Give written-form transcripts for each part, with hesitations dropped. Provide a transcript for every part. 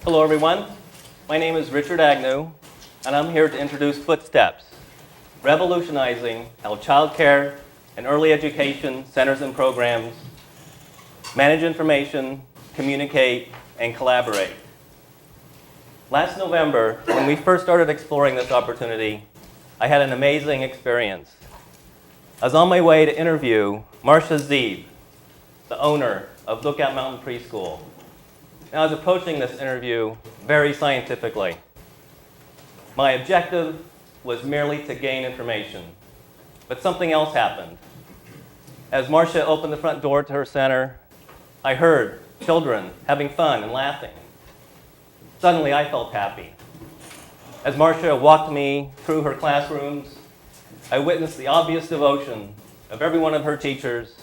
Hello, everyone. My name is Richard Agnew, and I'm here to introduce Footsteps, revolutionizing how childcare and early education centers and programs manage information, communicate, and collaborate. Last November, when we first started exploring this opportunity, I had an amazing experience. I was on my way to interview Marcia Zeeb, the owner of Lookout Mountain Preschool. And I was approaching this interview very scientifically. My objective was merely to gain information, but something else happened. As Marcia opened the front door to her center, I heard children having fun and laughing. Suddenly, I felt happy. As Marcia walked me through her classrooms, I witnessed the obvious devotion of every one of her teachers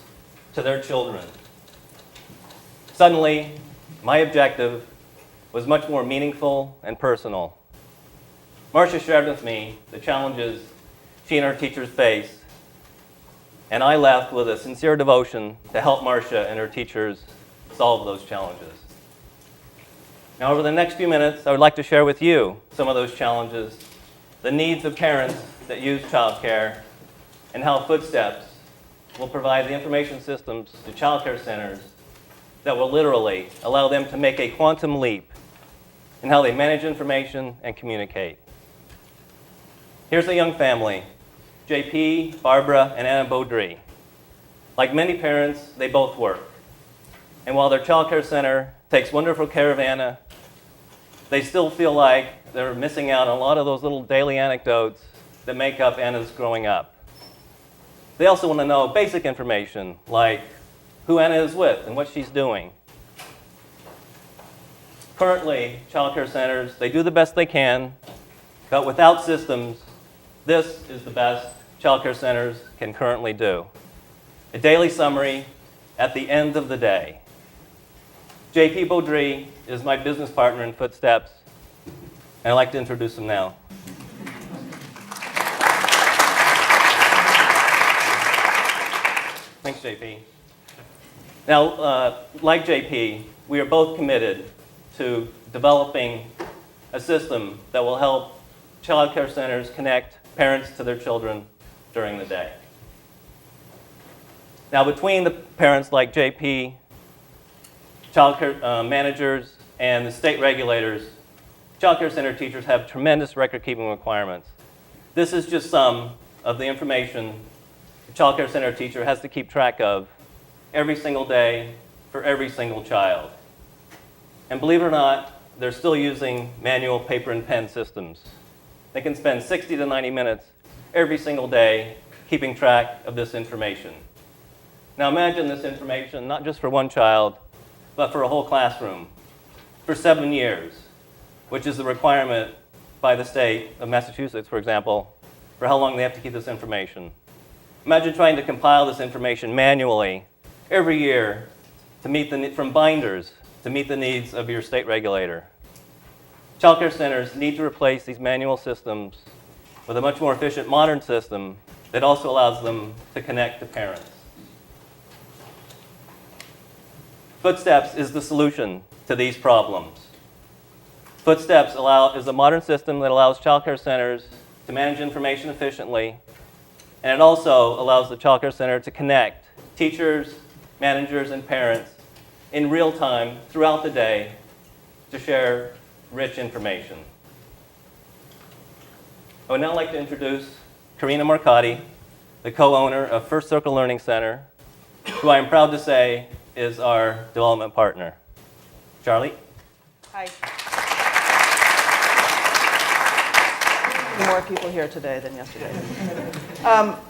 to their children. Suddenly, my objective was much more meaningful and personal. Marcia shared with me the challenges she and her teachers face, and I left with a sincere devotion to help Marcia and her teachers solve those challenges. Now, over the next few minutes, I would like to share with you some of those challenges, the needs of parents that use childcare, and how Footsteps will provide the information systems to childcare centers that will literally allow them to make a quantum leap in how they manage information and communicate. Here's a young family, JP, Barbara, and Anna Baudry. Like many parents, they both work. And while their childcare center takes wonderful care of Anna, they still feel like they're missing out on a lot of those little daily anecdotes that make up Anna's growing up. They also want to know basic information like who Anna is with and what she's doing. Currently, childcare centers, they do the best they can, but without systems, this is the best childcare centers can currently do. A daily summary at the end of the day. JP Baudry is my business partner in Footsteps, and I'd like to introduce him now. Thanks, JP. Now, like JP, we are both committed to developing a system that will help childcare centers connect parents to their children during the day. Now, between the parents like JP, childcare managers, and the state regulators, childcare center teachers have tremendous record-keeping requirements. This is just some of the information a childcare center teacher has to keep track of every single day for every single child. And believe it or not, they're still using manual paper and pen systems. They can spend 60 to 90 minutes every single day keeping track of this information. Now imagine this information not just for one child, but for a whole classroom for 7 years, which is the requirement by the state of Massachusetts, for example, for how long they have to keep this information. Imagine trying to compile this information manually every year to meet the from binders to meet the needs of your state regulator. Childcare centers need to replace these manual systems with a much more efficient modern system that also allows them to connect to parents. Footsteps is the solution to these problems. Footsteps is a modern system that allows childcare centers to manage information efficiently, and it also allows the childcare center to connect teachers, managers, and parents in real time throughout the day to share rich information. I would now like to introduce Karina Marcotti, the co-owner of First Circle Learning Center, who I am proud to say is our development partner. Charlie? Hi. More people here today than yesterday.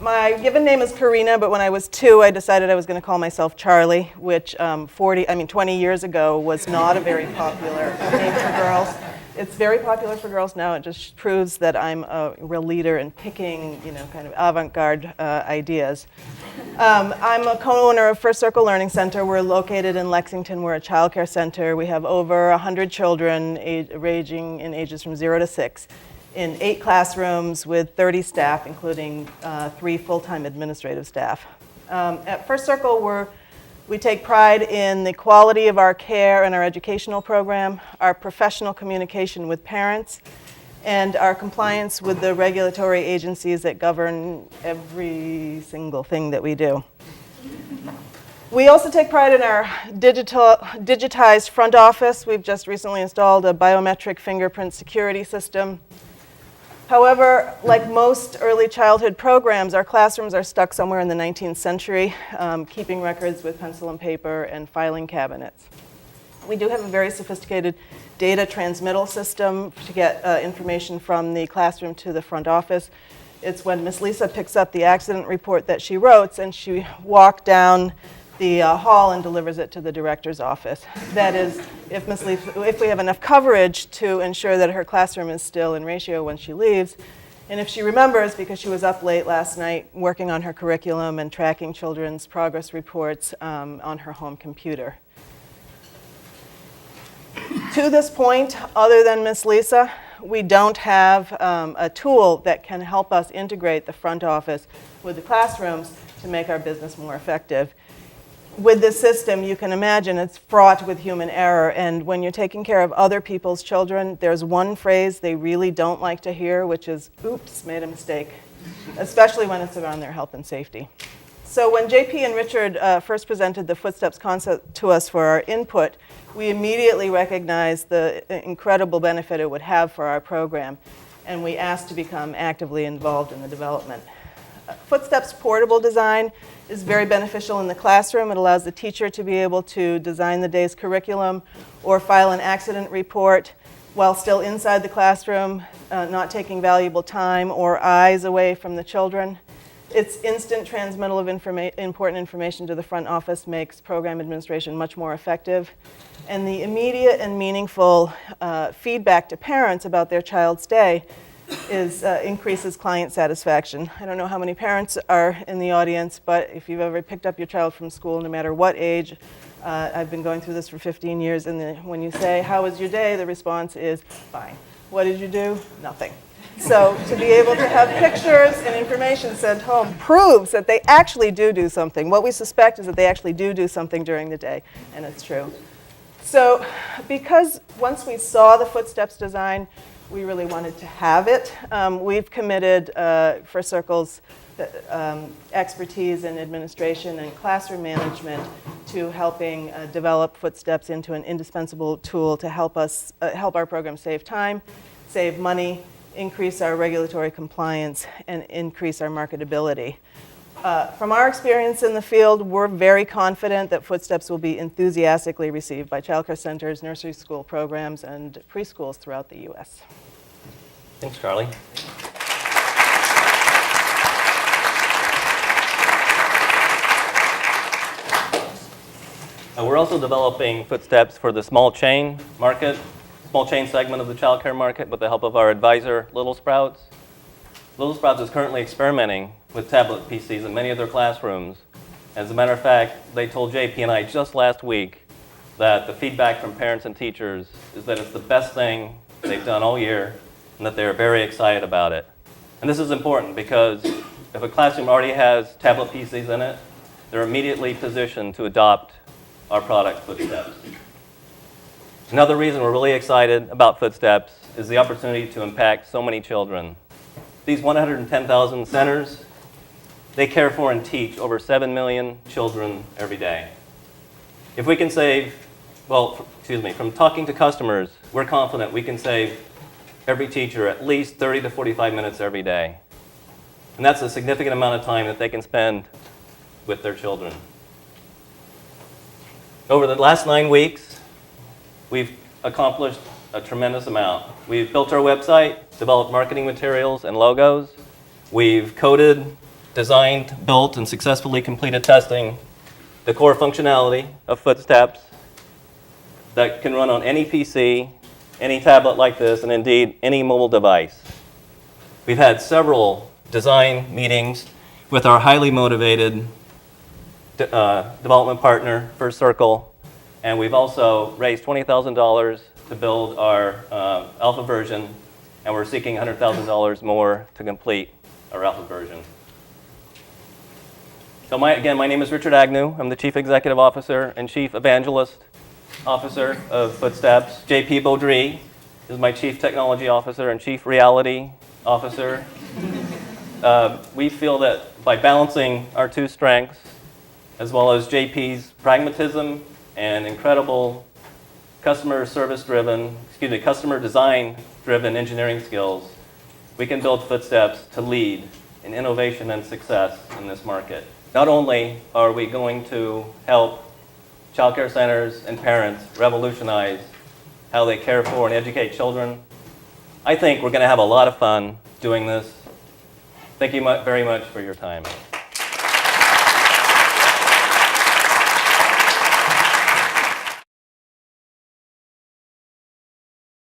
My given name is Karina, but when I was 2, I decided I was going to call myself Charlie, which 20 years ago was not a very popular name for girls. It's very popular for girls now. It just proves that I'm a real leader in picking, kind of avant-garde ideas. I'm a co-owner of First Circle Learning Center. We're located in Lexington. We're a childcare center. We have over 100 children ranging in ages from 0 to 6 in 8 classrooms with 30 staff, including 3 full-time administrative staff. At First Circle, we're We take pride in the quality of our care and our educational program, our professional communication with parents, and our compliance with the regulatory agencies that govern every single thing that we do. We also take pride in our digitized front office. We've just recently installed a biometric fingerprint security system. However, like most early childhood programs, our classrooms are stuck somewhere in the 19th century, keeping records with pencil and paper and filing cabinets. We do have a very sophisticated data transmittal system to get information from the classroom to the front office. It's when Miss Lisa picks up the accident report that she wrote, and she walked down the hall and delivers it to the director's office. That is, if we have enough coverage to ensure that her classroom is still in ratio when she leaves, and if she remembers because she was up late last night working on her curriculum and tracking children's progress reports on her home computer. To this point, other than Miss Lisa, we don't have a tool that can help us integrate the front office with the classrooms to make our business more effective. With this system, you can imagine it's fraught with human error, and when you're taking care of other people's children, there's one phrase they really don't like to hear, which is, oops, made a mistake, especially when it's around their health and safety. So when JP and Richard first presented the Footsteps concept to us for our input, we immediately recognized the incredible benefit it would have for our program, and we asked to become actively involved in the development. Footsteps portable design is very beneficial in the classroom. It allows the teacher to be able to design the day's curriculum or file an accident report while still inside the classroom, not taking valuable time or eyes away from the children. Its instant transmittal of important information to the front office makes program administration much more effective. And the immediate and meaningful feedback to parents about their child's day increases client satisfaction. I don't know how many parents are in the audience, but if you've ever picked up your child from school, no matter what age, I've been going through this for 15 years, and when you say, "How was your day?" the response is, "Fine." What did you do? Nothing. So to be able to have pictures and information sent home proves that they actually do something. What we suspect is that they actually do something during the day, and it's true. So because once we saw the Footsteps design, we really wanted to have it. We've committed for Circle's expertise in administration and classroom management to helping develop Footsteps into an indispensable tool to help our program save time, save money, increase our regulatory compliance, and increase our marketability. From our experience in the field, we're very confident that Footsteps will be enthusiastically received by childcare centers, nursery school programs, and preschools throughout the U.S. Thanks, Charlie. We're also developing Footsteps for the small chain market, small chain segment of the childcare market with the help of our advisor, Little Sprouts. Little Sprouts is currently experimenting with tablet PCs in many of their classrooms. As a matter of fact, they told JP and I just last week that the feedback from parents and teachers is that it's the best thing they've done all year and that they're very excited about it. And this is important because if a classroom already has tablet PCs in it, they're immediately positioned to adopt our product, Footsteps. Another reason we're really excited about Footsteps is the opportunity to impact so many children. These 110,000 centers, they care for and teach over 7 million children every day. If we can save, from talking to customers, we're confident we can save every teacher at least 30 to 45 minutes every day. And that's a significant amount of time that they can spend with their children. Over the last 9 weeks, we've accomplished a tremendous amount. We've built our website, developed marketing materials and logos. We've coded, designed, built, and successfully completed testing the core functionality of Footsteps that can run on any PC, any tablet like this, and indeed any mobile device. We've had several design meetings with our highly motivated development partner, First Circle, and we've also raised $20,000 to build our alpha version, and we're seeking $100,000 more to complete our alpha version. So again, my name is Richard Agnew. I'm the Chief Executive Officer and Chief Evangelist Officer of Footsteps. JP Baudry is my Chief Technology Officer and Chief Reality Officer. We feel that by balancing our two strengths, as well as JP's pragmatism and incredible customer design-driven engineering skills, we can build Footsteps to lead in innovation and success in this market. Not only are we going to help child care centers and parents revolutionize how they care for and educate children, I think we're going to have a lot of fun doing this. Thank you very much for your time.